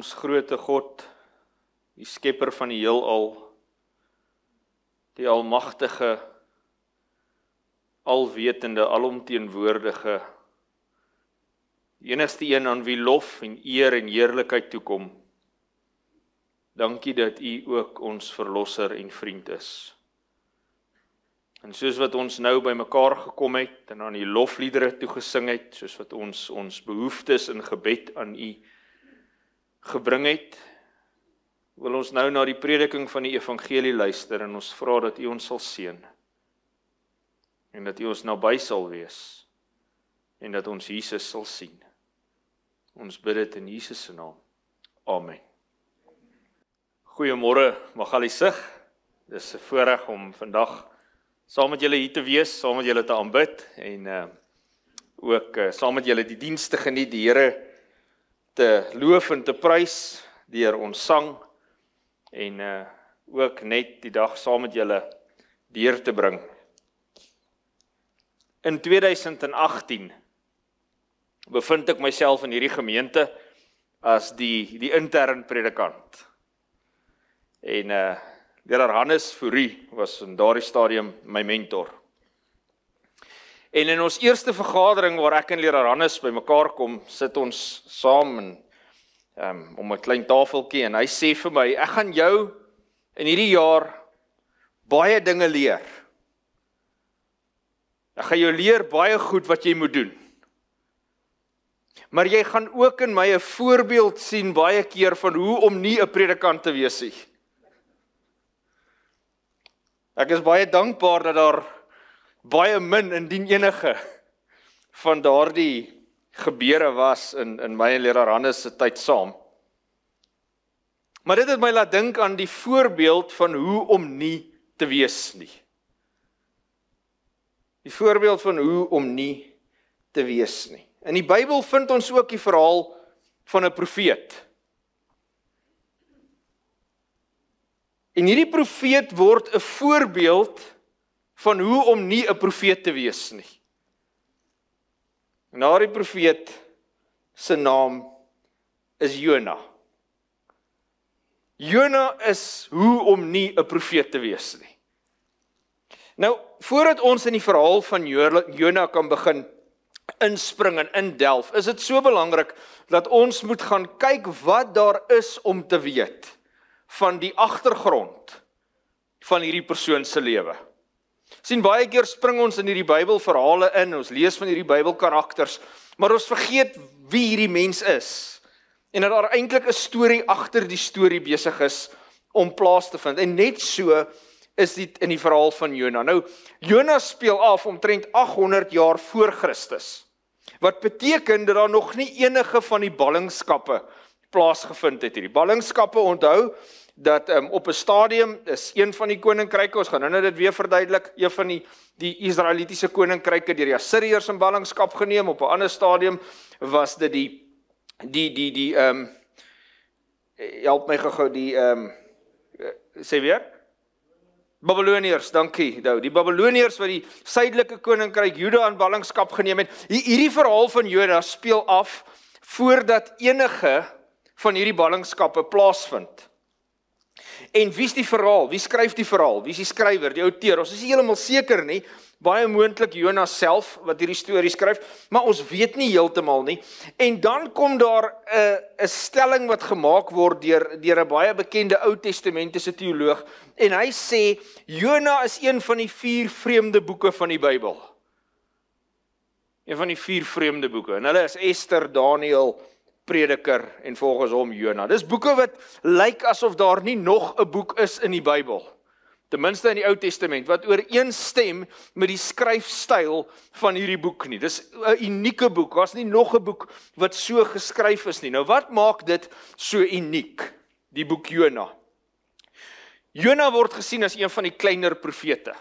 Ons groote God, die skepper van die heelal, die almagtige, alwetende, alomteenwoordige, die enigste een aan wie lof en eer en heerlikheid toekom. Dankie dat U ook ons verlosser en vriend is. En soos wat ons nou by mekaar gekom het en aan die lofliedere toegesing het, soos wat ons behoeftes in gebed aan U gebring het, wil ons nou na die prediking van die evangelie luister en ons vra dat U ons sal seën en dat U ons naby sal wees en dat ons Jesus sal sien. Ons bid dit in Jesus se naam. Amen. Goeiemôre, Magaliesig. Dis 'n voorreg om vandag saam met julle hier te wees, saam met julle te aanbid en ook saam met julle die diens te geniet, die Here te loof en te prys deur ons sang en ook net die dag saam met julle deur te bring. In 2018 bevind ek myself in hierdie gemeente as die intern predikant. En Leraar Hannes Fourie was in daardie stadium my mentor. En in ons eerste vergadering waar ek en Leraar Hannes by mekaar kom, sit ons saam om 'n klein tafeltjie en hy sê vir my, ek gaan jou in hierdie jaar baie dinge leer. Ek gaan jou leer baie goed wat jy moet doen. Maar jy gaan ook in my 'n voorbeeld sien baie keer van hoe om nie 'n predikant te wees nie. Ek is baie dankbaar dat daar baie min indien enige van daardie gebeure was in my en Leraar Hannes se tyd saam. Maar dit het my laat dink aan die voorbeeld van hoe om nie te wees nie. Die voorbeeld van hoe om nie te wees nie. In die Bybel vind ons ook die verhaal van 'n profeet. En hierdie profeet word 'n voorbeeld van hoe om nie 'n profeet te wees nie. En daardie profeet se naam is Jona. Jona is hoe om nie 'n profeet te wees nie. Nou, voordat ons in die verhaal van Jona kan begin inspring en indelf, is dit so belangrik dat ons moet gaan kyk wat daar is om te weet van die agtergrond van hierdie persoon se lewe. Sien, baie keer spring ons in hierdie Bybelverhale in, ons lees van hierdie Bybelkarakters, maar ons vergeet wie hierdie mens is. En dat daar eintlik 'n storie agter die storie besig is om plaas te vind. En net so is dit in die verhaal van Jona. Nou, Jona speel af omtrent 800 jaar voor Christus. Wat beteken dat daar nog nie enige van die ballingskappe plaasgevind het. Die ballingskappe, onthou dat op 'n stadium is een van die koninkryke, ons gaan nou dit weer verduidelik, een van die Israelitiese koninkryke deur die Assiriërs in ballingskap geneem. Op 'n ander stadium was dit help my gou-gou, sê weer? Babyloniërs, dankie. Die Babyloniërs wat die suidelike koninkryk Juda in ballingskap geneem het. Hierdie verhaal van Jona speel af voordat enige van hierdie ballingskappe plaasvind. En wie is die verhaal? Wie skryf die verhaal? Wie is die skrywer, die outeur? Ons is nie heeltemal seker nie. Baie moontlik Jona self wat hierdie storie skryf, maar ons weet nie heeltemal nie. En dan kom daar 'n stelling wat gemaak word deur 'n baie bekende Ou Testamentiese teoloog, en hy sê Jona is een van die 4 vreemde boeke van die Bybel. Een van die 4 vreemde boeke. En hulle is Ester, Daniël, Prediker en volgens hom Jona. Dis boeke wat lyk asof daar nie nog 'n boek is in die Bybel. Ten minste in die Ou Testament, wat ooreenstem met die skryfstyl van hierdie boek nie. Dis 'n unieke boek, daar's nie nog 'n boek wat so geskryf is nie. Nou wat maak dit so uniek, die boek Jona? Jona word gesien as een van die kleiner profete.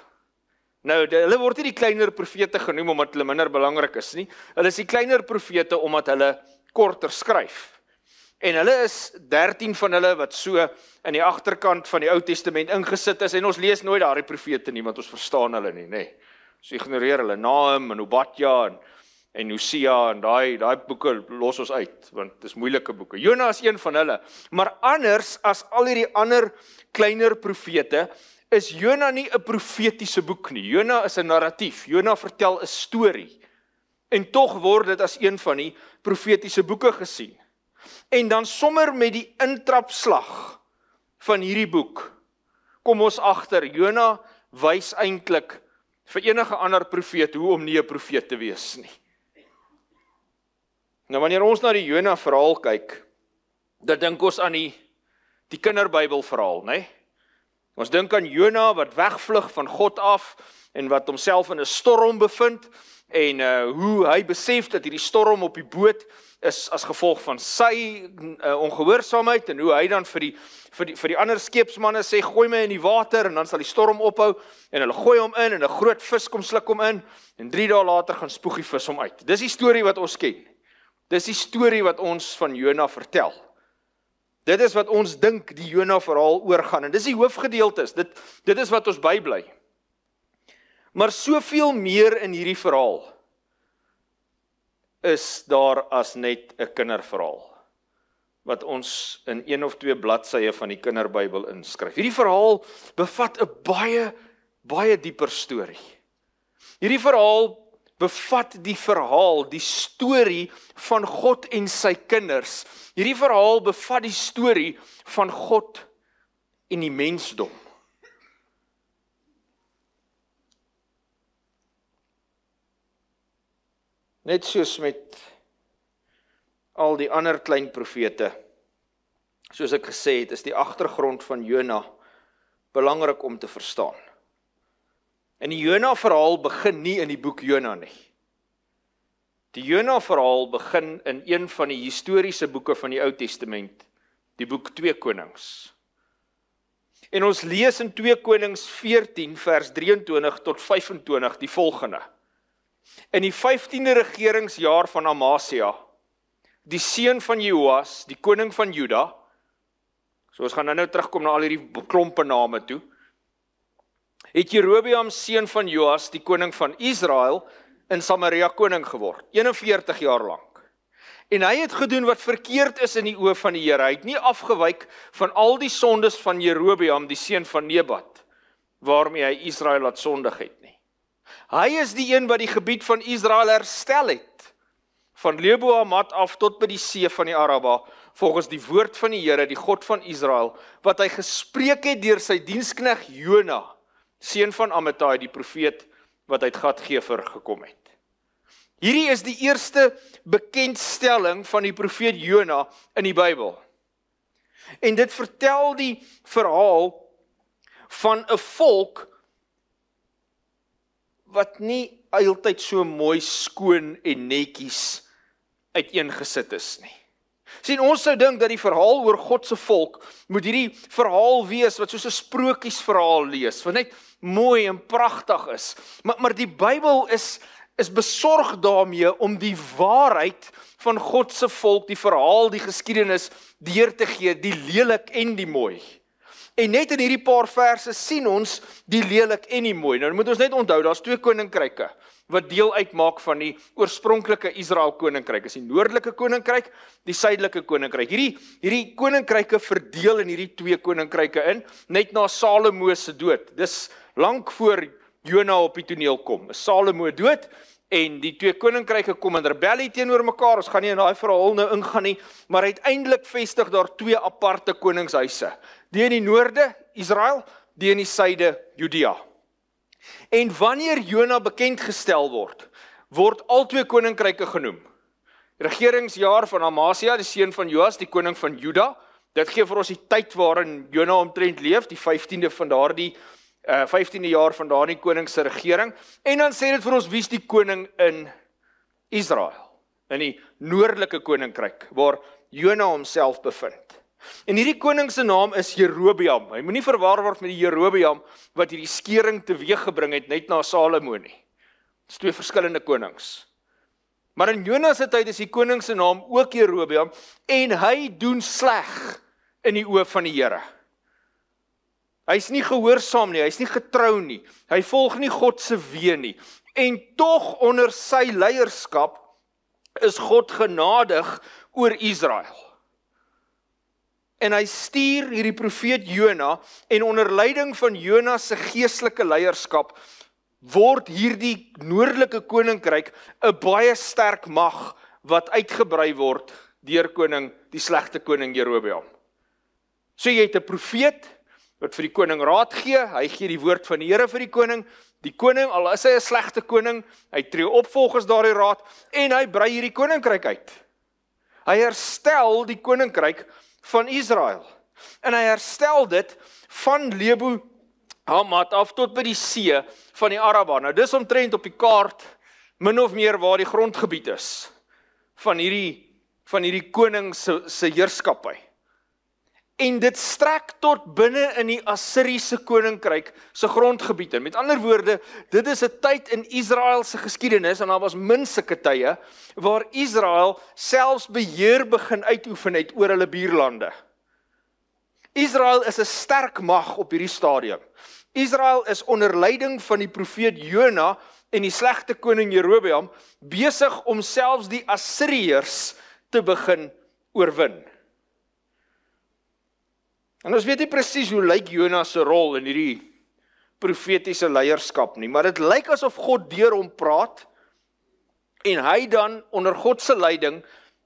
Nou, hulle word nie die kleiner profete genoem omdat hulle minder belangrik is nie. Hulle is die kleiner profete omdat hulle korter skryf. En hulle is 13 van hulle wat so in die agterkant van die Ou Testament ingesit is, en ons lees nooit daardie profete nie, want ons verstaan hulle nie, nê. Ons ignoreer hulle, Nahum en Obadja en Hosea en daai boeke los ons uit, want dis moeilike boeke. Jona is een van hulle, maar anders as al hierdie ander kleiner profete, is Jona nie 'n profetiese boek nie. Jona is 'n narratief. Jona vertel 'n storie. En tog word dit as een van die profetiese boeke gesien. En dan sommer met die intrapslag van hierdie boek, kom ons agter, Jona wys eintlik vir enige ander profeet hoe om nie 'n profeet te wees nie. Nou wanneer ons na die Jona verhaal kyk, dan dink ons aan die kinderbybel verhaal, né? Ons dink aan Jona wat wegvlug van God af en wat homself in 'n storm bevind en hoe hy besef dat hierdie storm op die boot is as gevolg van sy ongehoorsaamheid en hoe hy dan vir die ander skeepsmanne sê, gooi my in die water en dan sal die storm ophou en hulle gooi hom in en 'n groot vis kom sluk hom in en 3 dae later gaan spoeg die vis hom uit. Dis die storie wat ons ken. Dis die storie wat ons van Jona vertel. Dit is wat ons dink die Jona verhaal oorgaan en dis die hoofgedeeltes. Dit is wat ons bybly. Maar soveel meer in hierdie verhaal is daar as net 'n kinderverhaal wat ons in 1 of 2 bladsye van die kinderbybel inskryf. Hierdie verhaal bevat 'n baie dieper storie. Hierdie verhaal bevat die storie van God en sy kinders. Hierdie verhaal bevat die storie van God en die mensdom. Net soos met al die ander klein profete, soos ek gesê het, is die agtergrond van Jona belangrik om te verstaan. En die Jona verhaal begin nie in die boek Jona nie. Die Jona verhaal begin in een van die historiese boeke van die Ou Testament, die boek 2 Konings. En ons lees in 2 Konings 14 vers 23 tot 25 die volgende. In die 15de regeringsjaar van Amasia, die seun van Joas, die koning van Juda, so ons gaan nou terugkom na al hierdie klompe name toe, het Jerobeam seun van Joas, die koning van Israel, in Samaria koning geword, 41 jaar lank. En hy het gedoen wat verkeerd is in die oë van die Here. Hy het nie afgewyk van al die sondes van Jerobeam, die seun van Nebat, waarmee hy Israel laat sondig het nie. Hy is die een wat die gebied van Israel herstel het, van Lebo-Hamat af tot by die see van die Araba, volgens die woord van die Here, die God van Israel, wat hy gespreek het deur sy diensknegt Jona, seun van Amittai, die profeet, wat uit Gat-Gefer gekom het. Hierdie is die eerste bekendstelling van die profeet Jona in die Bybel. En dit vertel die verhaal van 'n volk wat nie altyd so mooi skoon en netjies uiteengesit is nie. Sien, ons sou dink dat die verhaal oor God se volk moet hierdie verhaal wees wat soos 'n sprokiesverhaal lees, wat net mooi en pragtig is. Maar die Bybel is besorg daarmee om die waarheid van God se volk, die verhaal, die geskiedenis deur te gee, die lelik en die mooi. En net in hierdie paar verse sien ons die lelik en die mooi. Nou moet ons net onthou, daar's 2 koninkryke wat deel uitmaak van die oorspronklike Israel koninkryk. Dis die noordelike koninkryk, die suidelike koninkryk. Hierdie koninkryke verdeel in hierdie 2 koninkryke in, net na Salomo se dood. Dis lank voor Jona op die toneel kom. Is Salomo dood en die 2 koninkryke kom in rebellie teenoor mekaar. Ons gaan nie in daai verhaal nou ingaan nie, maar uiteindelik vestig daar 2 aparte koningshuise. Die in die noorde, Israel, die in die suide, Judea. En wanneer Jona bekend gestel word al 2 koninkryke genoem. Regeringsjaar van Amasia, die seun van Joas, die koning van Juda. Dit gee vir ons die tyd waarin Jona omtrent leef, die 15de jaar van daardie koning se regering. En dan sê dit vir ons wie's die koning in Israel, in die noordelike koninkryk, waar Jona homself bevind. En hierdie koning se naam is Jerobeam. Hy moenie verwar word met die Jerobeam wat hierdie skering teweeggebring het net na Salomo nie. Dis 2 verskillende konings. Maar in Jona se tyd is die koning se naam ook Jerobeam en hy doen sleg in die oë van die Here. Hy's nie gehoorsaam nie, hy's nie getrou nie. Hy volg nie God se weë nie. En tog onder sy leierskap is God genadig oor Israel. En hy stuur hierdie profeet Jona, en onder leiding van Jona se geestelike leierskap, word hierdie noordelike koninkryk 'n baie sterk mag, wat uitgebrei word deur die slegte koning Jerobeam. So jy het 'n profeet, wat vir die koning raad gee, hy gee die woord van die Here vir die koning, al is hy 'n slegte koning, hy tree op volgens daardie raad, en hy brei hierdie koninkryk uit. Hy herstel die koninkryk van Israel, en hy herstel dit van Lebo Hamat af tot by die see van die Araba. Nou dis omtrent op die kaart, min of meer waar die grondgebied is, van hierdie koning se heerskappy. En dit strek tot binne in die Assiriese koninkryk se grondgebied. En met ander woorde, dit is 'n tyd in Israel se geskiedenis, en daar was min sulke tye, waar Israel selfs beheer begin uitoefen het oor hulle buurlande. Israel is 'n sterk mag op hierdie stadium. Israel is onder leiding van die profeet Jona en die slegte koning Jerobeam besig om selfs die Assiriërs te begin oorwin. En ons weet nie presies hoe lyk Jona se rol in hierdie profetiese leierskap nie, maar dit lyk asof God deur hom praat, en hy dan onder God se leiding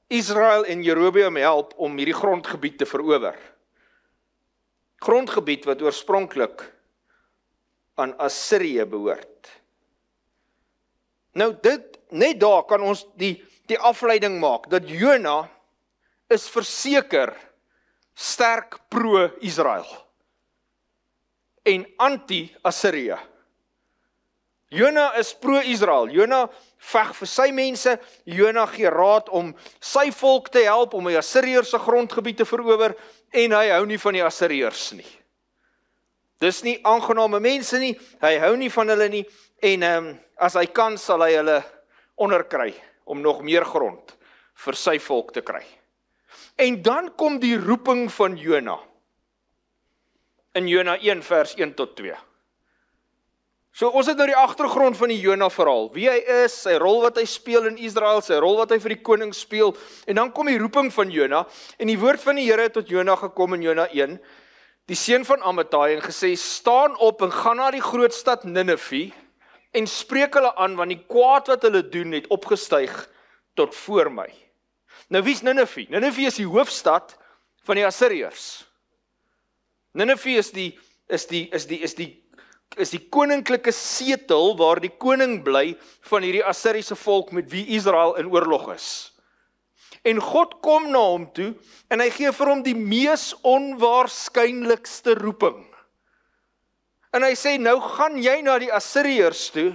Israel en Jerobeam help om hierdie grondgebied te verower. Grondgebied wat oorspronklik aan Assirië behoort. Nou net daar kan ons die afleiding maak, dat Jona is verseker sterk pro-Israel en anti-Assirië. Jona is pro-Israel, Jona veg vir sy mense, Jona gee raad om sy volk te help, om die Assiriërs se grondgebied te verower, en hy hou nie van die Assiriërs nie. Dis nie aangename mense nie, hy hou nie van hulle nie, en as hy kan, sal hy hulle onderkry, om nog meer grond vir sy volk te kry. En dan kom die roeping van Jona, in Jona 1 vers 1 tot 2. So ons het nou die agtergrond van die Jona verhaal, wie hy is, sy rol wat hy speel in Israel, sy rol wat hy vir die koning speel, en dan kom die roeping van Jona, en die woord van die Here het tot Jona gekom in Jona 1, die seun van Amittai, en gesê, staan op en gaan na die groot stad Ninive, en spreek hulle aan, want die kwaad wat hulle doen het opgestyg tot voor my. Nou wie is Ninive? Ninive is die hoofstad van die Assiriërs. Ninive is die koninklike setel waar die koning bly van hierdie Assiriese volk met wie Israel in oorlog is. En God kom na hom toe en hy gee vir hom die mees onwaarskynlikste roeping. En hy sê, nou gaan jy na die Assiriërs toe,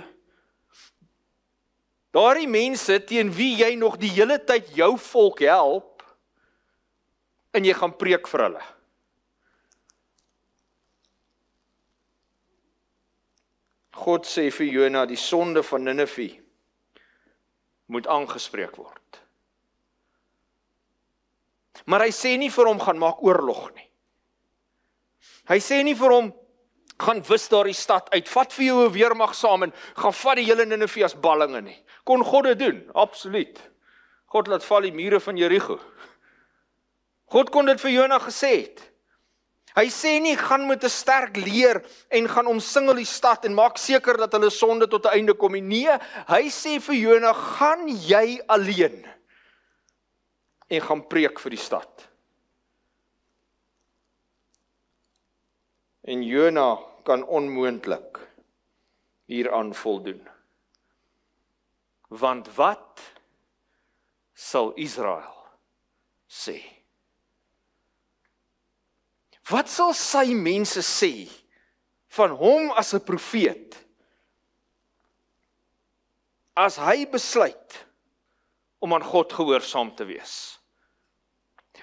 daardie mense teen wie jy nog die hele tyd jou volk help, en jy gaan preek vir hulle. God sê vir Jona, die sonde van Ninive moet aangespreek word. Maar hy sê nie vir hom, gaan maak oorlog nie. Hy sê nie vir hom, gaan wis daar die stad uit, vat vir jou 'n weermag saam en gaan vat die hele Ninive as ballinge nie. Kon God dit doen? Absoluut. God laat val die mure van Jericho. God kon dit vir Jona gesê het. Hy sê nie, gaan met 'n sterk leer en gaan omsingel die stad en maak seker dat hulle sonde tot 'n einde kom nie. Nee, hy sê vir Jona, gaan jy alleen en gaan preek vir die stad. En Jona kan onmoontlik hieraan voldoen. Want wat sal Israel sê? Wat sal sy mense sê van hom as 'n profeet, as hy besluit om aan God gehoorsaam te wees?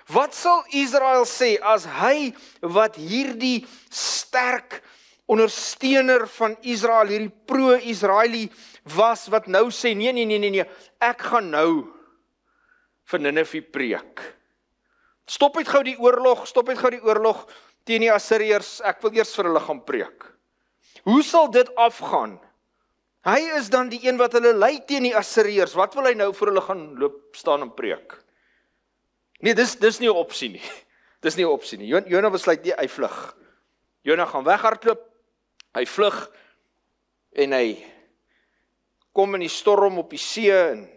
Wat sal Israel sê as hy wat hierdie sterk ondersteuner van Israel, hierdie pro-Israelie was, wat nou sê, nee, ek gaan nou vir Ninive preek. Stop uit gou die oorlog teen die Assiriërs, ek wil eers vir hulle gaan preek. Hoe sal dit afgaan Hy is dan die een wat hulle lei teen die Assiriërs. Wat wil hy nou vir hulle gaan loop staan en preek? Nee, dis nie 'n opsie nie. Dis nie 'n opsie nie. Jona besluit nie, hy vlug. Jona gaan weghardloop, hy vlug en hy kom in die storm op die see en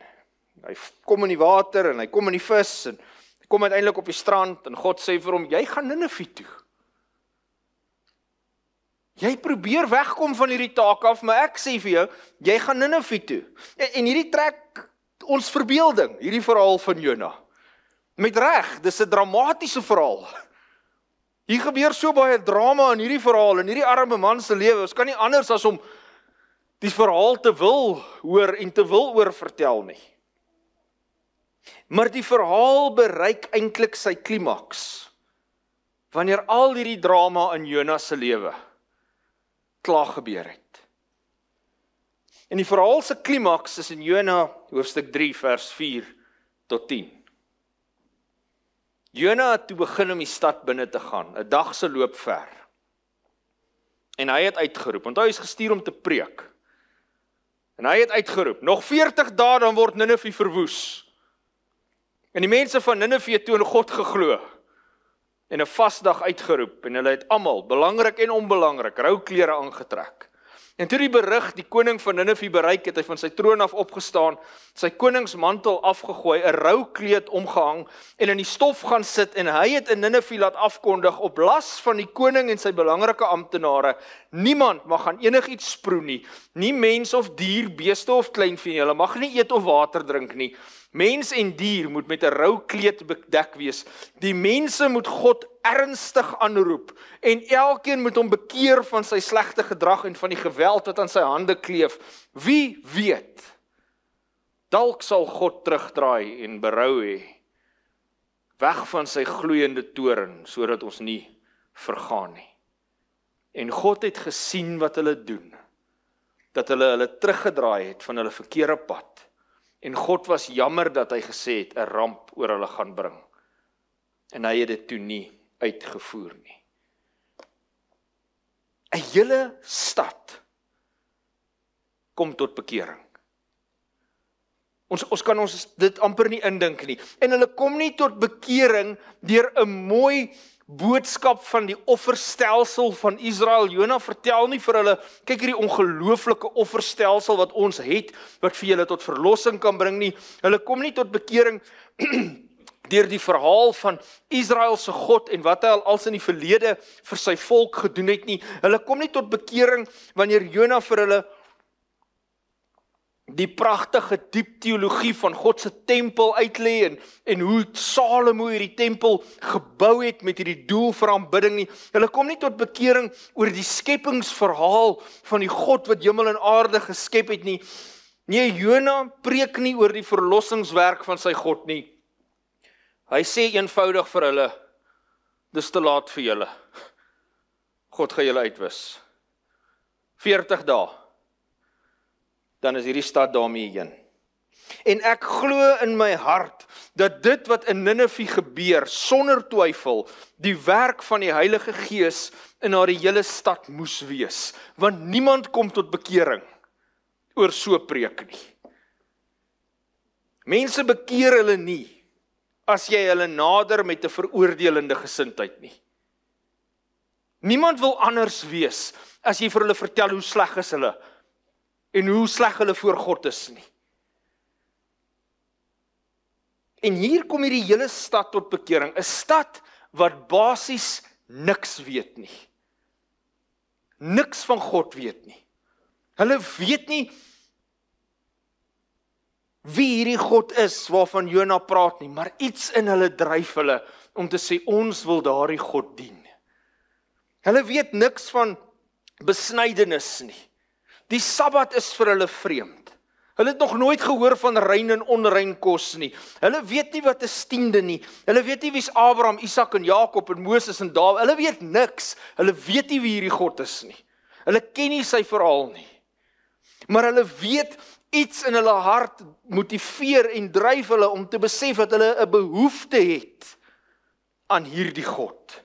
hy kom in die water en hy kom in die vis en hy kom uiteindelik op die strand en God sê vir hom, jy gaan Ninive toe. Jy probeer wegkom van hierdie taak af, maar ek sê vir jou, jy gaan Ninive toe. En hierdie trek ons verbeelding, hierdie verhaal van Jona. Met reg, dis 'n dramatiese verhaal. Hier gebeur so baie drama in hierdie verhaal, in hierdie arme man se lewe. Ons kan nie anders as om die verhaal te wil hoor en te wil oor vertel nie. Maar die verhaal bereik eintlik sy klimaks wanneer al hierdie drama in Jona se lewe klaar gebeur het. En die verhaal se klimaks is in Jona hoofstuk 3 vers 4 tot 10. Jona het toe begin om die stad binne te gaan, 'n dag se loop ver. En hy het uitgeroep, want hy is gestuur om te preek. En hy het uitgeroep, nog 40 dae dan word Ninive verwoes. En die mense van Ninive het toe in God geglo en 'n vasdag uitgeroep en hulle het almal, belangrik en onbelangrik, rouklere aangetrek. En toe die berig die koning van Ninive bereik het, hy van sy troon af opgestaan, sy koningsmantel afgegooi, 'n roukleed omgehang en in die stof gaan sit en hy het in Ninive laat afkondig op las van die koning en sy belangrike amptenare, niemand mag aan enigiets sproe nie mens of dier, beeste of kleinvee, hulle mag nie eet of water drink nie. Mens en dier moet met 'n roukleed bedek wees. Die mense moet God ernstig aanroep en elkeen moet hom bekeer van sy slegte gedrag en van die geweld wat aan sy hande kleef. Wie weet, dalk sal God terugdraai en berou hê, weg van sy gloeiende toorn, sodat ons nie vergaan nie. En God het gesien wat hulle doen, dat hulle teruggedraai het van hulle verkeerde pad. En God was jammer dat hy gesê het, 'n ramp oor hulle gaan bring. En hy het dit toe nie uitgevoer nie. 'n hele stad kom tot bekering. Ons kan ons dit amper nie indink nie. En hulle kom nie tot bekering deur 'n mooi boodskap van die offerstelsel van Israel. Jona vertel nie vir hulle, kyk hierdie ongelooflike offerstelsel wat ons het, wat vir julle tot verlossing kan bring nie. Hulle kom nie tot bekering deur die verhaal van Israel se God en wat hy als in die verlede vir sy volk gedoen het nie. Hulle kom nie tot bekering wanneer Jona vir hulle die pragtige diep teologie van God se tempel uitlê en hoe Salomo hierdie tempel gebou het met hierdie doel vir aanbidding nie. Hulle kom nie tot bekering oor die skepingsverhaal van die God wat hemel en aarde geskep het nie. Nee, Jona preek nie oor die verlossingswerk van sy God nie. Hy sê eenvoudig vir hulle, dis te laat vir julle. God gaan julle uitwis. 40 dae. Dan is hierdie stad daarmee heen. En ek glo in my hart, dat dit wat in Ninive gebeur, sonder twyfel, die werk van die Heilige Gees in haar hele stad moes wees. Want niemand kom tot bekering oor so preek nie. Mense bekeer hulle nie, as jy hulle nader met 'n veroordelende gesindheid nie. Niemand wil anders wees, as jy vir hulle vertel hoe sleg is hulle, en hoe sleg hulle voor God is nie. En hier kom hierdie hele stad tot bekering, 'n stad wat basies niks weet nie. Niks van God weet nie. Hulle weet nie wie hierdie God is waarvan Jona praat nie, maar iets in hulle dryf hulle om te sê, ons wil daardie God dien. Hulle weet niks van besnydenis nie. Die Sabbat is vir hulle vreemd. Hulle het nog nooit gehoor van rein en onrein kos nie. Hulle weet nie wat is tiende nie. Hulle weet nie wie's Abraham, Isak en Jakob en Moses en Dawid. Hulle weet niks. Hulle weet nie wie hierdie God is nie. Hulle ken nie sy verhaal nie. Maar hulle weet iets in hulle hart motiveer en dryf hulle om te besef dat hulle 'n behoefte het aan hierdie God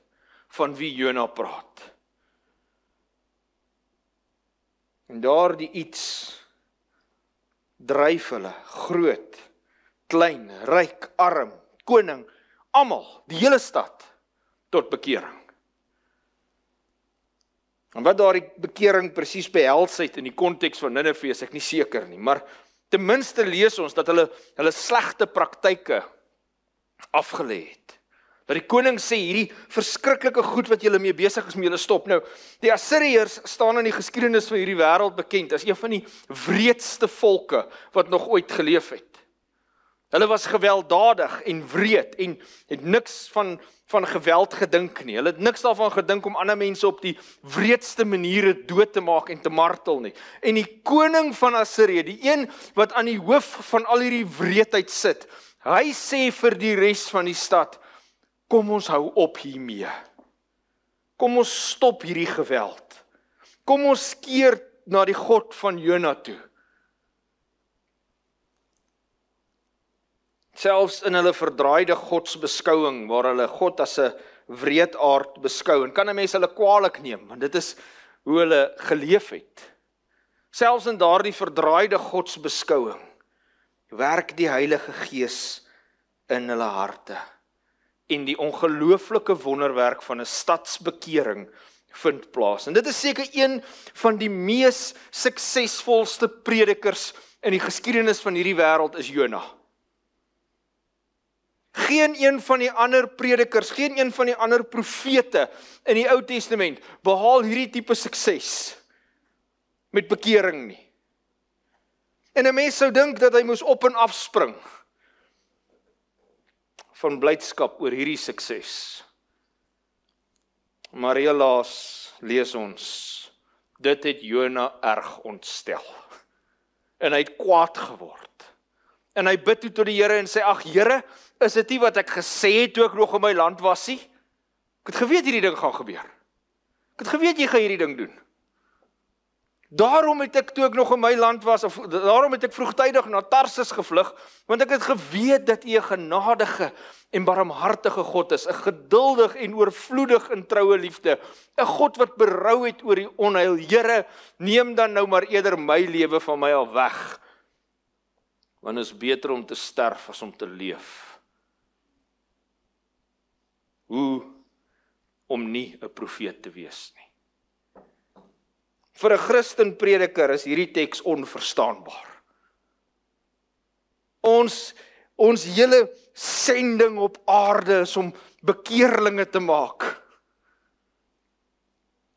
van wie Jona praat. En daardie iets dryf hulle, groot, klein, ryk, arm, koning, almal, die hele stad, tot bekering. En wat daar die bekering presies behels het in die konteks van Nineve, is ek nie seker nie, maar ten minste lees ons dat hulle slegte praktyke afgelê het. Dat die koning sê, hierdie verskriklike goed wat julle mee besig is, om julle stop. Nou, die Assiriërs staan in die geskiedenis van hierdie wêreld bekend as een van die wreedste volke wat nog ooit geleef het. Hulle was gewelddadig en wreed en het niks van geweld gedink nie. Hulle het niks daarvan gedink om ander mense op die wreedste maniere dood te maak en te martel nie. En die koning van Assirië, die een wat aan die hoof van al hierdie wreedheid sit, hy sê vir die res van die stad, kom ons hou op hiermee. Kom ons stop hierdie geweld. Kom ons keer na die God van Jona toe. Selfs in hulle verdraaide godsbeskouing, waar hulle God as 'n wreedaard beskou, en kan 'n mens hulle kwaadlik neem, want dit is hoe hulle geleef het. Selfs in daardie verdraaide godsbeskouing, werk die Heilige Gees in hulle harte. En die ongelooflike wonderwerk van 'n stadsbekering vind plaas. En dit is seker een van die mees suksesvolste predikers in die geskiedenis van hierdie wêreld is Jona. Geen een van die ander predikers, geen een van die ander profete in die Ou Testament behaal hierdie tipe sukses met bekering nie. En 'n mens sou dink dat hy moes op en afspring van blydskap oor hierdie sukses. Maar helaas lees ons, dit het Jona erg ontstel. En hy het kwaad geword. En hy bid toe tot die Here en sê, ag Here, is dit nie wat ek gesê het toe ek nog in my land was nie? Ek het geweet hierdie ding gaan gebeur. Ek het geweet jy gaan hierdie ding doen. Daarom het ek toe ek nog in my land was, of daarom het ek vroegtydig na Tarsus gevlug, want ek het geweet dat U 'n genadige en barmhartige God is, 'n geduldig en oorvloedig in troue liefde, 'n God wat berou het oor die onheil. Here, neem dan nou maar eerder my lewe van my af weg, want is beter om te sterf as om te leef. Hoe om nie 'n profeet te wees nie. Vir 'n Christen prediker is hierdie teks onverstaanbaar. Ons hele sending op aarde is om bekeerlinge te maak.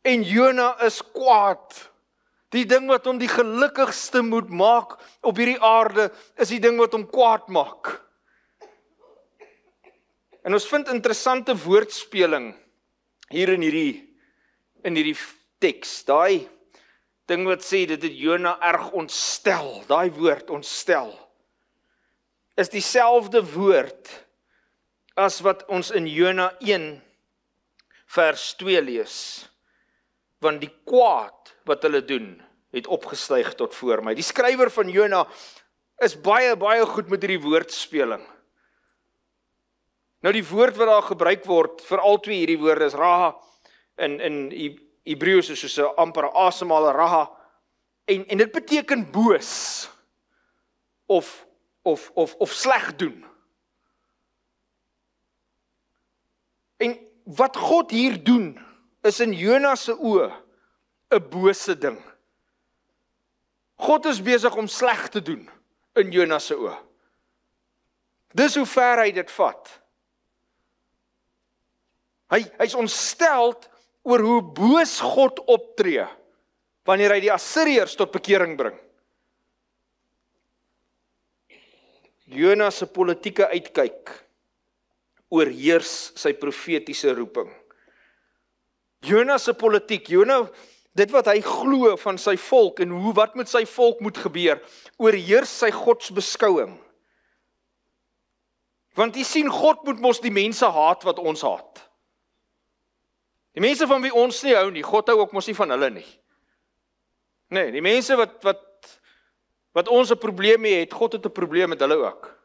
En Jona is kwaad. Die ding wat hom die gelukkigste moet maak op hierdie aarde, is die ding wat hom kwaad maak. En ons vind interessante woordspeling hier in hierdie teks. Daai ding wat sê, dit het Jona erg ontstel, daai woord ontstel, is dieselfde woord as wat ons in Jona 1 vers 2 lees. Want die kwaad wat hulle doen, het opgestyg tot voor my. Die skrywer van Jona is baie, baie goed met hierdie woordspeling. Nou die woord wat daar gebruik word, vir al twee hierdie woorde is raha, in Hebreëus is soos 'n amper asemhale raha, en dit beteken boos, of sleg doen. En wat God hier doen, is in Jona se oë 'n bose ding. God is besig om sleg te doen in Jona se oë. Dis hoe ver hy dit vat. Hy's ontsteld oor hoe boos God optree wanneer hy die Assiriërs tot bekering bring. Jona se politieke uitkyk oorheers sy profetiese roeping. Jona se politiek, dit wat hy glo van sy volk en wat met sy volk moet gebeur, oorheers sy godsbeskouing. Want jy sien, God moet mos die mense haat wat ons haat. Die mense van wie ons nie hou nie, God hou ook mos nie van hulle nie. Nee, die mense wat ons 'n probleem mee het, God het 'n probleem met hulle ook.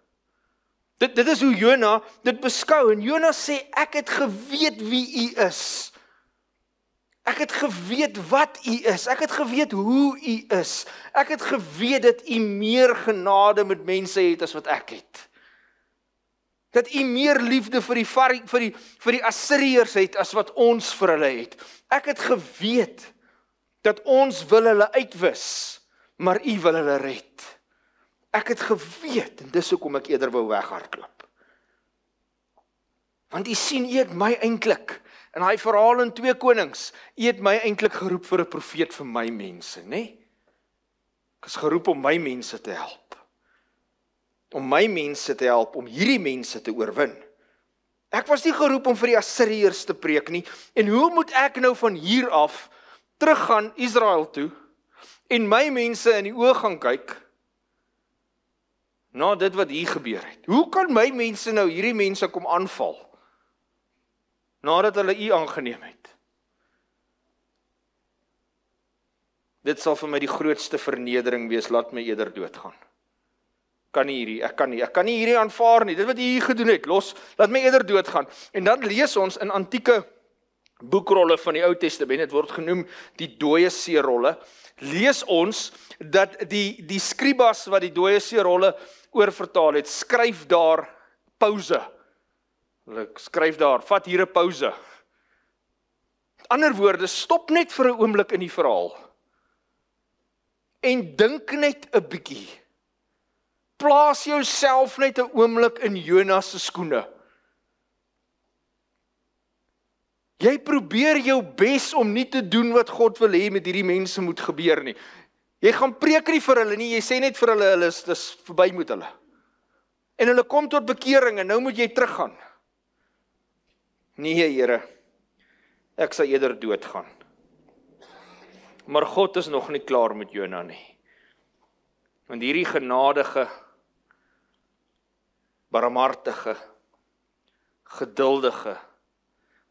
Dit is hoe Jona dit beskou, en Jona sê, ek het geweet wie U is. Ek het geweet wat U is. Ek het geweet hoe U is. Ek het geweet dat U meer genade met mense het as wat ek het. Dat U meer liefde vir die Assiriërs het as wat ons vir hulle het. Ek het geweet dat ons wil hulle uitwis, maar U wil hulle red. Ek het geweet, en dis hoekom ek eerder wou weghardloop. Want U sien, U het my eintlik, in daai verhaal in 2 Konings, U het my eintlik geroep vir 'n profeet vir my mense, né? Ek is geroep om my mense te help. Om my mense te help, om hierdie mense te oorwin. Ek was nie geroep om vir die Assiriërs te preek nie, en hoe moet ek nou van hier af teruggaan Israel toe, en my mense in die oë gaan kyk, na dit wat hier gebeur het? Hoe kan my mense nou hierdie mense kom aanval, nadat hulle U aangeneem het? Dit sal vir my die grootste vernedering wees, laat my eerder doodgaan. Ek kan nie hierdie aanvaar nie, dit wat U hier gedoen het, laat my eerder doodgaan. En dan lees ons in antieke boekrolle van die Ou Testament, dit word genoem die dooie seerolle, lees ons dat die skribas wat die dooie seerolle oorvertaal het, skryf daar pause. Hulle skryf daar, vat hier 'n pause. Met ander woorde, stop net vir 'n oomblik in die verhaal. En dink net 'n bietjie. Plaas jouself net 'n oomblik in Jonas se skoene. Jy probeer jou bes om nie te doen wat God wil hê met hierdie mense moet gebeur nie. Jy gaan preek nie vir hulle nie, jy sê net vir hulle, dis verby met hulle. En hulle kom tot bekering en nou moet jy teruggaan. Nee, Here, ek sal eerder doodgaan. Maar God is nog nie klaar met Jona nie. Want hierdie genadige, barmhartige, geduldige,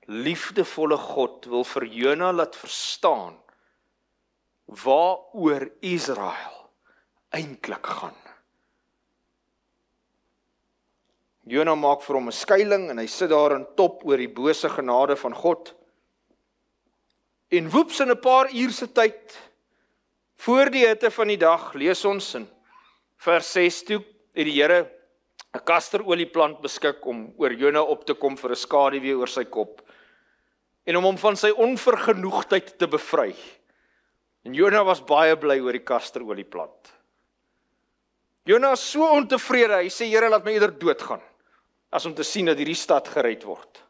liefdevolle God wil vir Jona laat verstaan waaroor Israel eintlik gaan. Jona maak vir hom 'n skuiling en hy sit daar in top oor die bose genade van God. En woeps, in 'n paar uur se tyd, voor die hitte van die dag, lees ons in vers 6 toe, het die Here 'n kasterolieplant beskik om oor Jona op te kom vir 'n skaduwee oor sy kop, en om hom van sy onvergenoegdheid te bevry. En Jona was baie bly oor die kasterolieplant. Jona is so ontevrede, hy sê, Here, laat my eerder doodgaan, as om te sien dat hierdie stad gered word.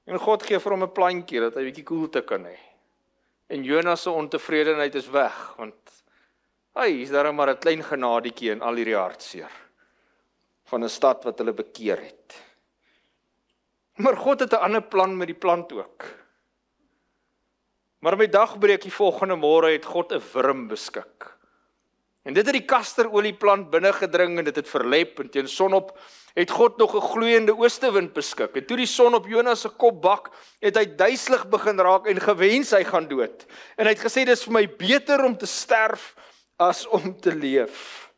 En God gee vir hom 'n plantjie, dat hy 'n bietjie koelte kan hê. En Jona se ontevredenheid is weg, want hy is daar maar 'n klein genadetjie in al hierdie hartseer van 'n stad wat hulle bekeer het. Maar God het 'n ander plan met die plant ook. Maar met dagbreek die volgende môre het God 'n wurm beskik. En dit het die kasterolieplant binne gedring en dit het verlep, en teen sonop het God nog 'n gloeiende oostewind beskik. En toe die son op Jonas se kop bak, het hy duiselig begin raak en gewens hy gaan dood. En hy het gesê, dis vir my beter om te sterf as om te leef.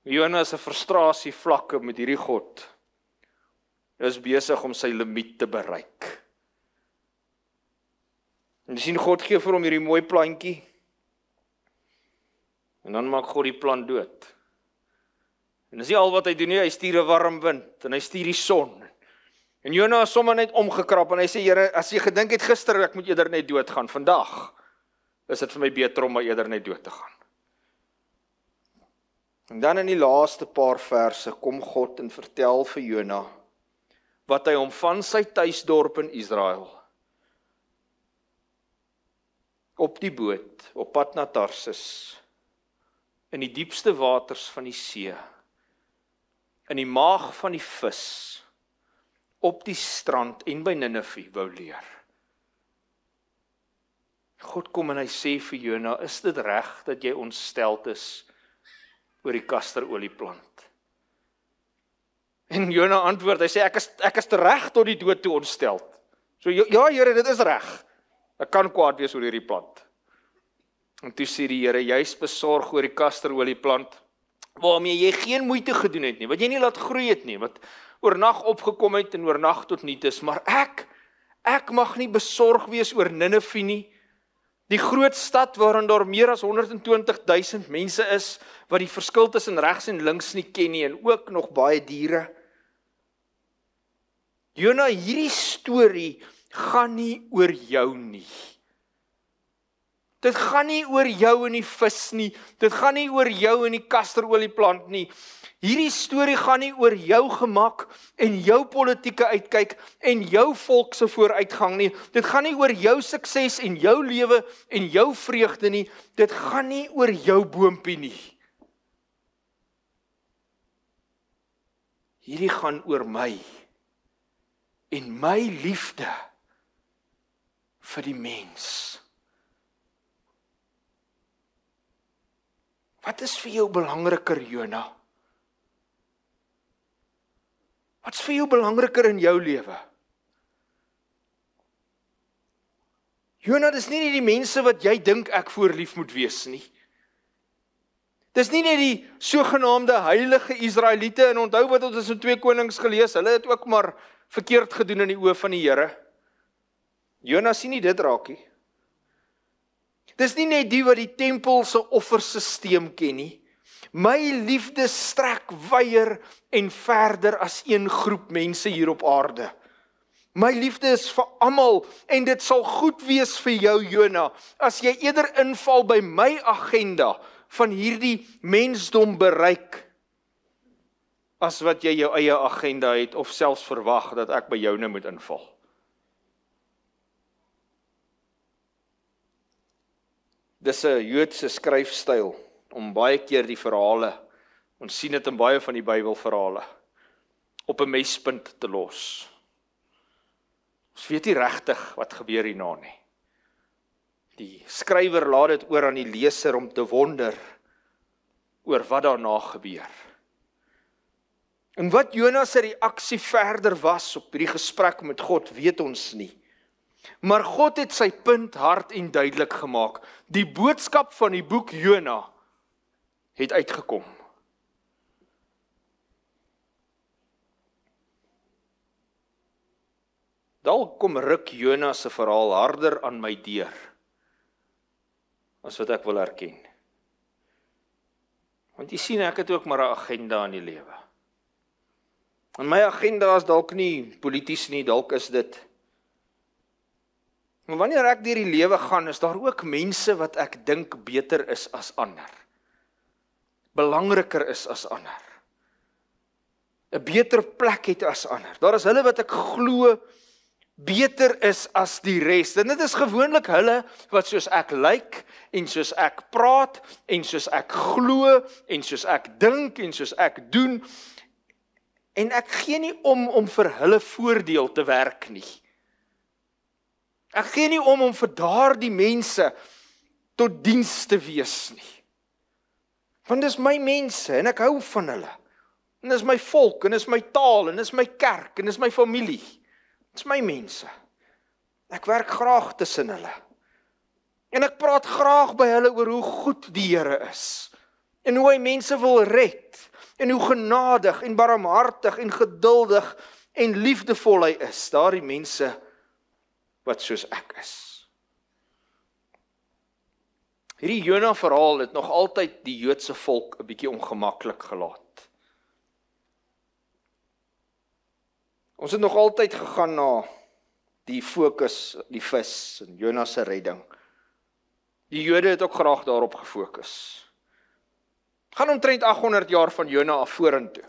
Jonas se frustrasie vlakke met hierdie God is besig om sy limiet te bereik. En jy sien, God gee vir hom hierdie mooi plantjie, en dan maak God die plant dood. En dis nie al wat hy doen nie, hy stuur 'n warm wind, en hy stuur die son. En Jona is sommer net omgekrap, en hy sê, Here, as jy gedink het gister, ek moet eerder net doodgaan, vandag is dit vir my beter om maar eerder net dood te gaan. En dan in die laaste paar verse kom God en vertel vir Jona wat hy hom van sy tuisdorp in Israel, op die boot, op pad na Tarsis, in die diepste waters van die see, in die maag van die vis, op die strand en by Ninive wou leer. God kom en hy sê vir Jona, is dit reg dat jy ontsteld is oor die kasterolieplant? En Jona antwoord, hy sê, ek is reg tot die dood toe ontsteld. So, ja Here, dit is reg. Ek kan kwaad wees oor hierdie plant. En toe sê die Here, jy's besorg oor die kasterolieplant, waarmee jy geen moeite gedoen het nie, wat jy nie laat groei het nie, wat oornag opgekom het en oornag tot niet is, maar ek Ek mag nie besorg wees oor Ninive nie. Die groot stad waarin daar meer as 120.000 mense is, wat die verskil tussen regs en links nie ken nie, en ook nog baie diere. Jona, hierdie storie gaan nie oor jou nie. Dit gaan nie oor jou en die vis nie. Dit gaan nie oor jou en die kasterolieplant nie. Hierdie storie gaan nie oor jou gemak en jou politieke uitkyk en jou volk se vooruitgang nie. Dit gaan nie oor jou sukses en jou lewe en jou vreugde nie. Dit gaan nie oor jou boompie nie. Hierdie gaan oor my en my liefde vir die mens. Wat is vir jou belangriker, Jona? Wat is vir jou belangriker in jou lewe? Jona, dis nie net die mense wat jy dink ek voorlief moet wees nie. Dis nie net die sogenaamde heilige Israeliete, en onthou wat ons in 2 Konings gelees, hulle het ook maar verkeerd gedoen in die oë van die Here. Jona sien nie dit raak nie. Dis nie net die wat die tempel se offersisteem ken nie. My liefde strek wyer en verder as een groep mense hier op aarde. My liefde is vir almal en dit sal goed wees vir jou, Jona, as jy eerder inval by my agenda van hierdie mensdom bereik, as wat jy jou eie agenda het of selfs verwag dat ek by jou nou moet inval. Dis 'n Joodse skryfstyl om baie keer die verhale, ons sien dit in baie van die Bybelverhale, op 'n mespunt te los. Ons weet nie regtig wat gebeur hierna nie. Die skrywer laat dit oor aan die leser om te wonder oor wat daarna gebeur. En wat Jona se reaksie verder was op hierdie gesprek met God, weet ons nie. Maar God het sy punt hard en duidelik gemaak. Die boodskap van die boek Jona het uitgekom. Dalk kom ruk Jona se verhaal harder aan my deur as wat ek wil erken. Want jy sien, ek het ook maar 'n agenda in die lewe. En my agenda is dalk nie polities nie, dalk is dit. Maar wanneer ek deur die lewe gaan, is daar ook mense wat ek dink beter is as ander. Belangriker is as ander. 'n beter plek het as ander. Daar is hulle wat ek glo beter is as die res. En dit is gewoonlik hulle wat soos ek lyk, en soos ek praat, en soos ek glo, en soos ek dink, en soos ek doen. En ek gee nie om vir hulle voordeel te werk nie. Ek gee nie om vir daardie mense tot diens te wees nie. Want dis my mense, en ek hou van hulle. En dis my volk, en dis my taal, en dis my kerk, en dis my familie. Dis my mense. Ek werk graag tussen hulle. En ek praat graag by hulle oor hoe goed die Here is. En hoe hy mense wil red. En hoe genadig en barmhartig en geduldig en liefdevol hy is. Daardie mense wat soos ek is. Hierdie Jona verhaal het nog altyd die Joodse volk 'n bietjie ongemaklik gelaat. Ons het nog altyd gegaan na die fokus, die vis en Jona se redding. Die Jode het ook graag daarop gefokus. Gaan omtrent 800 jaar van Jona af vorentoe.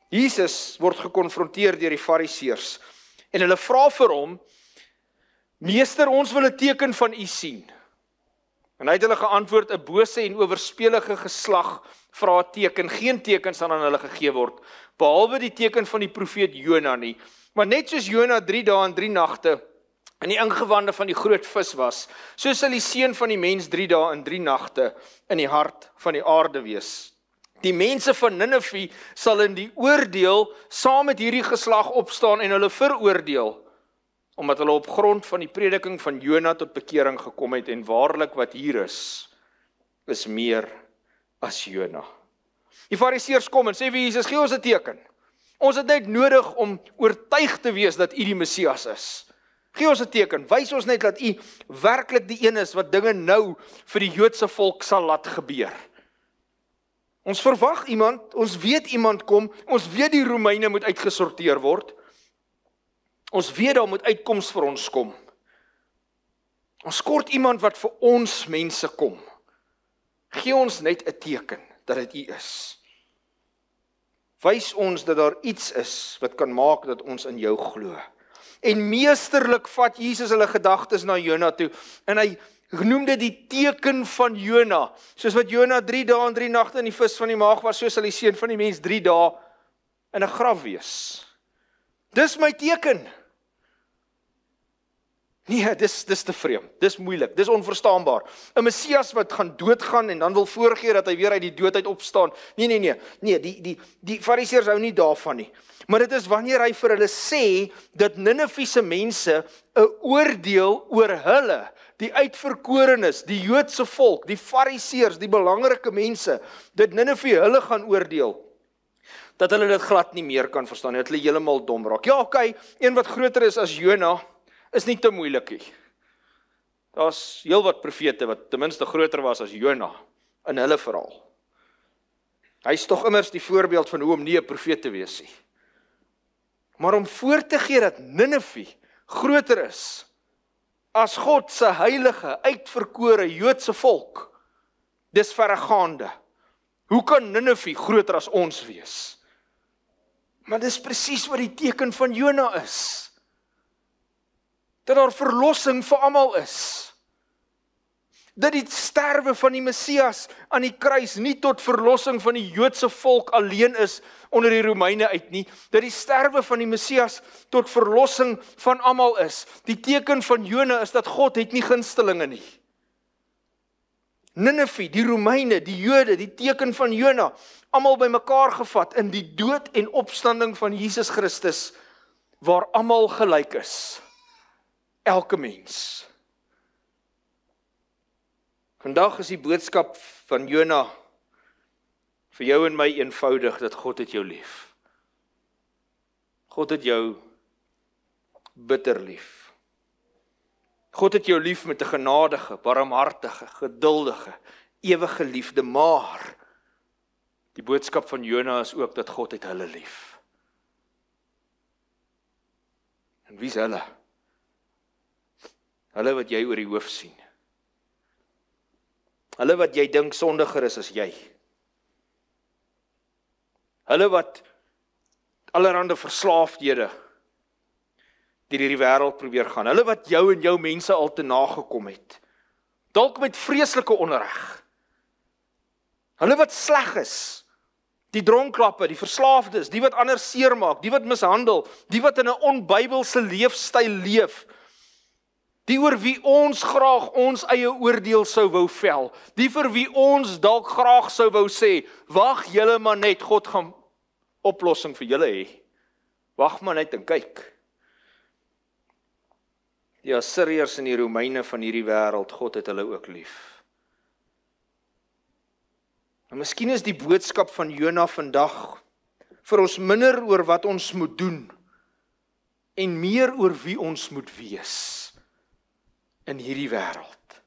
Jesus word gekonfronteer deur die Fariseërs en hulle vra vir hom: "Meester, ons wil 'n teken van u sien." En hy het hulle geantwoord: "'n bose en oorspelige geslag vra 'n teken, geen teken sal aan hulle gegee word, behalwe die teken van die profeet Jona nie. Maar net soos Jona 3 dae en 3 nagte in die ingewande van die groot vis was, so sal die seun van die mens 3 dae en 3 nagte in die hart van die aarde wees. Die mense van Ninive sal in die oordeel saam met hierdie geslag opstaan en hulle veroordeel, omdat hulle op grond van die prediking van Jona tot bekering gekom het, en waarlik wat hier is meer as Jona." Die Fariseërs kom en sê vir Jesus: "Gee ons 'n teken. Ons het net nodig om oortuig te wees dat u die Messias is. Gee ons 'n teken, wys ons net dat U werklik die een is wat dinge nou vir die Joodse volk sal laat gebeur. Ons verwag iemand, ons weet iemand kom, ons weet die Romeine moet uitgesorteer word. Ons weet daar moet uitkoms vir ons kom. Ons kort iemand wat vir ons mense kom. Gee ons net 'n teken dat dit U is. Wys ons dat daar iets is wat kan maak dat ons in Jou glo. En meesterlik vat Jesus hulle gedagtes na Jona toe, en hy genoem dit die teken van Jona. Soos wat Jona 3 dae en 3 nagte in die vis van die maag was, so sal die seun van die mens 3 dae in 'n graf wees. Dis my teken. Nee, dis te vreemd, dis moeilik, dis onverstaanbaar. 'n Messias wat gaan doodgaan en dan wil voorgee dat hy weer uit die dood uit opstaan. Nee, die Fariseërs hou nie daarvan nie. Maar dit is wanneer hy vir hulle sê dat Ninive mense 'n oordeel oor hulle, die uitverkorenes, die Joodse volk, die Fariseërs, die belangrike mense, dat Ninive hulle gaan oordeel, dat hulle dit glad nie meer kan verstaan, dat hulle heeltemal dom raak. Ja, okay, een wat groter is as Jona, is nie te moeilik nie. Daar's heelwat profete wat ten minste groter was as Jona in hulle verhaal. Hy's tog immers die voorbeeld van hoe om nie 'n profeet te wees nie. Maar om voor te gee dat Ninive groter is as God se heilige, uitverkore Joodse volk, dis verregaande. Hoe kan Ninive groter as ons wees? Maar dis presies wat die teken van Jona is. Dat daar verlossing vir almal is. Dat die sterwe van die Messias aan die kruis nie tot verlossing van die Joodse volk alleen is onder die Romeine uit nie. Dat die sterwe van die Messias tot verlossing van almal is. Die teken van Jona is dat God het nie gunstelinge nie. Ninive, die Romeine, die Jode, die teken van Jona, almal bymekaar gevat in die dood en opstanding van Jesus Christus, waar almal gelyk is. Elke mens. Vandag is die boodskap van Jona vir jou en my eenvoudig, dat God het jou lief. God het jou bitter lief. God het jou lief met 'n genadige, barmhartige, geduldige, ewige liefde, maar die boodskap van Jona is ook dat God het hulle lief. En wie is hulle? Hulle wat jy oor die hoof sien. Hulle wat jy dink sondiger is as jy. Hulle wat allerhande verslaafdhede deur hierdie wêreld probeer gaan. Hulle wat jou en jou mense al te nagekom het. Dalk met vreeslike onreg. Hulle wat sleg is. Die dronklappe, die verslaafdes, die wat ander seermaak, die wat mishandel, die wat in 'n onbybelse leefstyl leef. Die oor wie ons graag ons eie oordeel sou wou vel. Die vir wie ons dalk graag sou wou sê, wag julle maar net, God gaan oplossing vir julle hê. Wag maar net en kyk. Die Assiriërs en die Romeine van hierdie wêreld, God het hulle ook lief. En miskien is die boodskap van Jona vandag vir ons minder oor wat ons moet doen en meer oor wie ons moet wees in hierdie wêreld.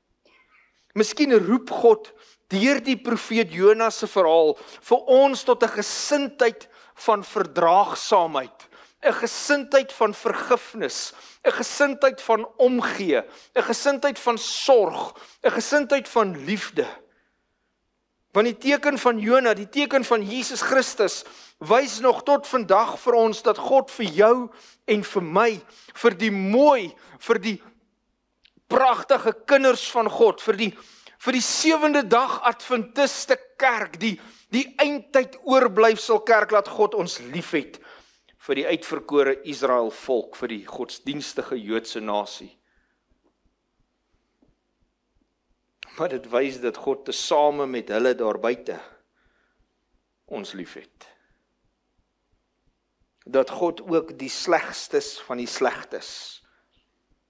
Miskien roep God deur die profeet Jona se verhaal vir ons tot 'n gesindheid van verdraagsaamheid, 'n gesindheid van vergifnis, 'n gesindheid van omgee, 'n gesindheid van sorg, 'n gesindheid van liefde. Want die teken van Jona, die teken van Jesus Christus, wys nog tot vandag vir ons dat God vir jou en vir my, vir die mooi, vir die pragtige kinders van God, vir die 7de dag Adventiste kerk, die eindtyd oorblyfsel kerk, laat God ons liefhet, vir die uitverkore Israel volk, vir die godsdienstige Joodse nasie. Maar dit wys dat God tesame met hulle daar buite ons liefhet. Dat God ook die slegstes van die slegtes,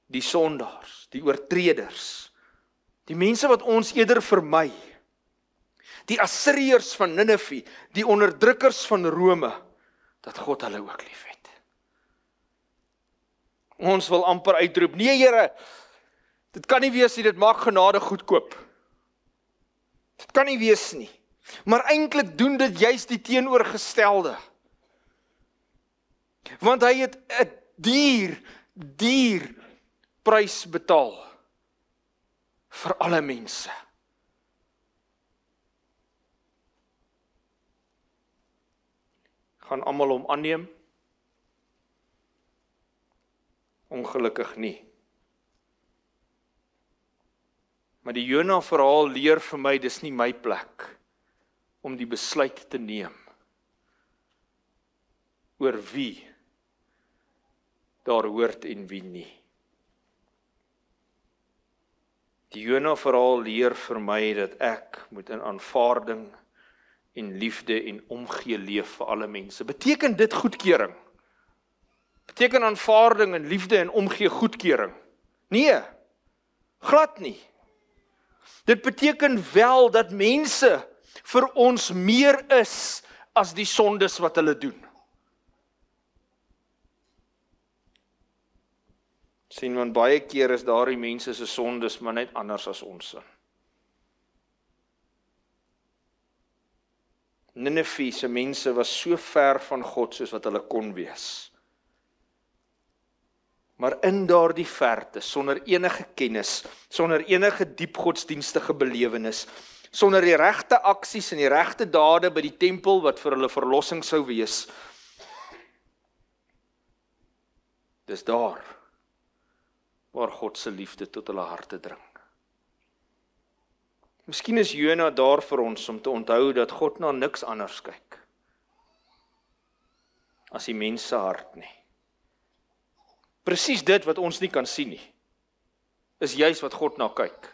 die sondaars, die oortreders, die mense wat ons eerder vermy, die Assiriërs van Ninive, die onderdrukkers van Rome, dat God hulle ook liefhet. Ons wil amper uitroep, nee Here, dit kan nie wees nie, dit maak genade goedkoop. Dit kan nie wees nie. Maar eintlik doen dit juist die teenoorgestelde. Want hy het 'n duur prys betaal vir alle mense. Gaan almal hom aanneem? Ongelukkig nie. Maar die Jona verhaal leer vir my, dis nie my plek om die besluit te neem oor wie daar hoort en wie nie. Die Jona verhaal leer vir my dat ek moet in aanvaarding en liefde en omgee leef vir alle mense. Beteken dit goedkeuring? Beteken aanvaarding en liefde en omgee goedkeuring? Nee, glad nie. Dit beteken wel dat mense vir ons meer is as die sondes wat hulle doen. Sien, want baie keer is daardie mense se sondes maar net anders as ons. Nineve se mense was so ver van God soos wat hulle kon wees. Maar in daardie verte, sonder enige kennis, sonder enige diep godsdienstige belewenis, sonder die regte aksies en die regte dade by die tempel wat vir hulle verlossing sou wees, dis daar waar God se liefde tot hulle harte dring. Miskien is Jona daar vir ons om te onthou dat God na niks anders kyk as die mens se hart nie. Presies dit wat ons nie kan sien nie, is juis wat God na kyk.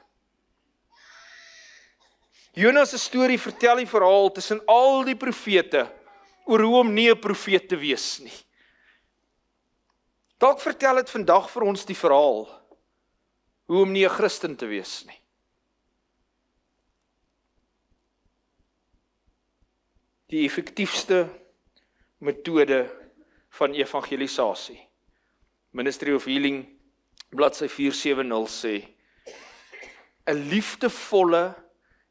Jona se storie vertel die verhaal tussen al die profete oor hoe om nie 'n profeet te wees nie. Dalk vertel dit vandag vir ons die verhaal hoe om nie 'n Christen te wees nie. Die effektiefste metode van evangelisasie. Ministry of Healing, bladsy 470 sê, 'n liefdevolle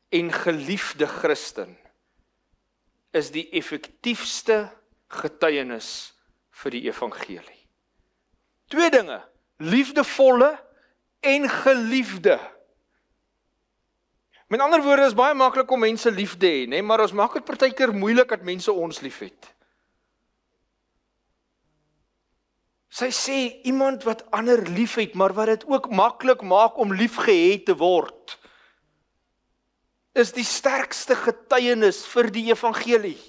en geliefde Christen is die effektiefste getuienis vir die evangelie. Twee dinge, liefdevolle en geliefde. Met ander woorde, is baie maklik om mense lief te hê, maar ons maak dit partykeer moeilik dat mense ons liefhet. Sy sê, iemand wat ander liefhet, maar wat dit ook maklik maak om liefgehet te word, is die sterkste getuienis vir die evangelie.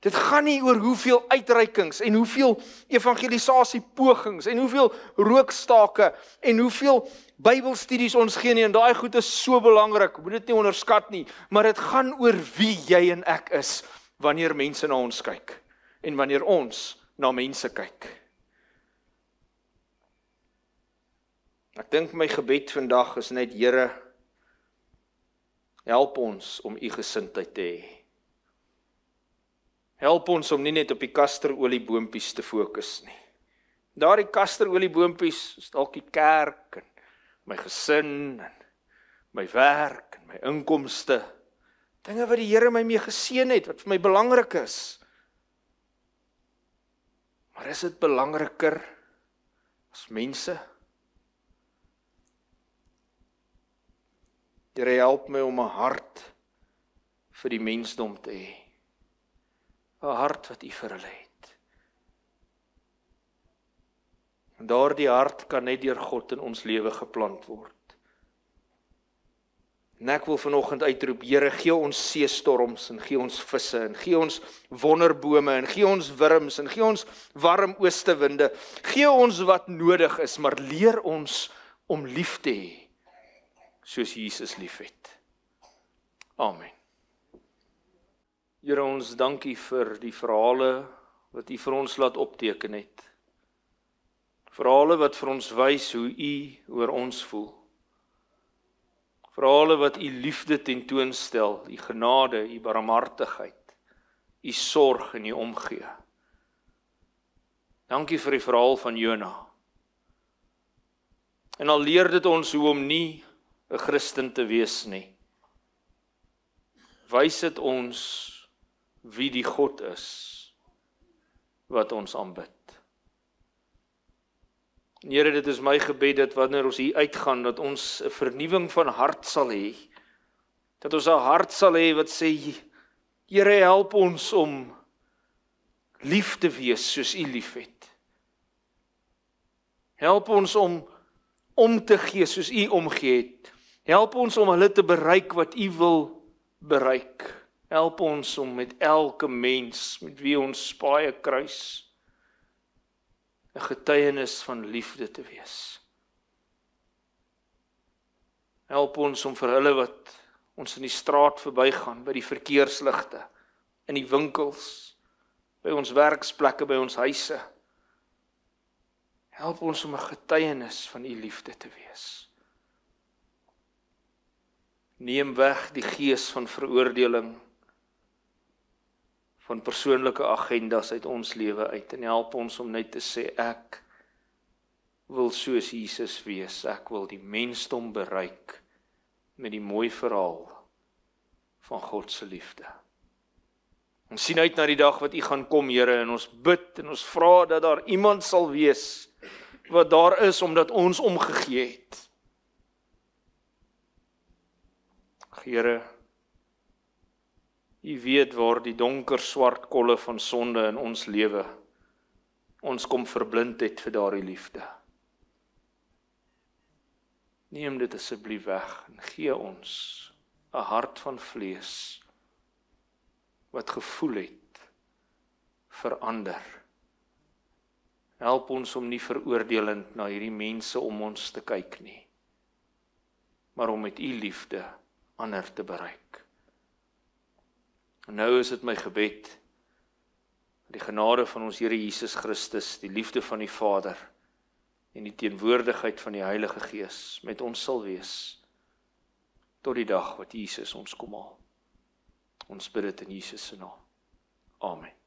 Dit gaan nie oor hoeveel uitreikings en hoeveel evangelisasie pogings en hoeveel rookstake en hoeveel Bybelstudies ons gee nie, en daai goed is so belangrik, moet dit nie onderskat nie, maar dit gaan oor wie jy en ek is, wanneer mense na ons kyk, en wanneer ons na mense kyk. Ek dink my gebed vandag is net, Here, help ons om u gesindheid te hê. Help ons om nie net op die kasterolieboompies te fokus nie. Daardie kasterolieboompies is dalk die kerk, en my gesin, en my werk, en my inkomste, dinge wat die Here my mee geseën het, wat vir my belangrik is. Maar is dit belangriker as mense? Here, help my om 'n hart vir die mensdom te hê. 'n Hart wat u vir hulle het. En daardie hart kan net deur God in ons lewe geplant word. En ek wil vanoggend uitroep, Here, gee ons seestorms, en gee ons visse, en gee ons wonderbome, en gee ons wurms, en gee ons warm oostewinde. Gee ons wat nodig is, maar leer ons om lief te hê, soos Jesus liefhet. Amen. Here, ons dank u vir die verhale wat u vir ons laat opteken het. Verhale wat vir ons wys hoe u oor ons voel. Verhale wat u liefde tentoonstel, u genade, u barmhartigheid, u sorg en u omgee. Dankie vir die verhaal van Jona. En al leer dit ons hoe om nie 'n Christen te wees nie, wys dit ons wie die God is wat ons aanbid. En Here, dit is my gebed dat wanneer ons hier uitgaan, dat ons 'n vernuwing van hart sal hê. Dat ons 'n hart sal hê wat sê, Here, help ons om lief te wees soos U liefhet. Help ons om te gee soos U omgee het. Help ons om hulle te bereik wat U wil bereik. Help ons om met elke mens met wie ons paai kruis 'n getuienis van liefde te wees. Help ons om vir hulle wat ons in die straat verbygaan, by die verkeersligte, in die winkels, by ons werksplekke, by ons huise. Help ons om 'n getuienis van U liefde te wees. Neem weg die gees van veroordeling, van persoonlike agendas uit ons lewe uit en help ons om net te sê, ek wil soos Jesus wees, ek wil die mensdom bereik met die mooi verhaal van God se liefde. Ons sien uit na die dag wat U gaan kom, Here, en ons bid en ons vra dat daar iemand sal wees wat daar is omdat ons omgegee het. Here, U weet waar die donker swart kolle van sonde in ons lewe ons kom verblind het vir daardie liefde. Neem dit asseblief weg en gee ons 'n hart van vlees wat gevoel het vir ander. Help ons om nie veroordelend na hierdie mense om ons te kyk nie, maar om met U liefde ander te bereik. En nou is dit my gebed, die genade van ons Here Jesus Christus, die liefde van die Vader en die teenwoordigheid van die Heilige Gees met ons sal wees tot die dag wat Jesus ons kom haal. Ons bid dit in Jesus se naam. Amen.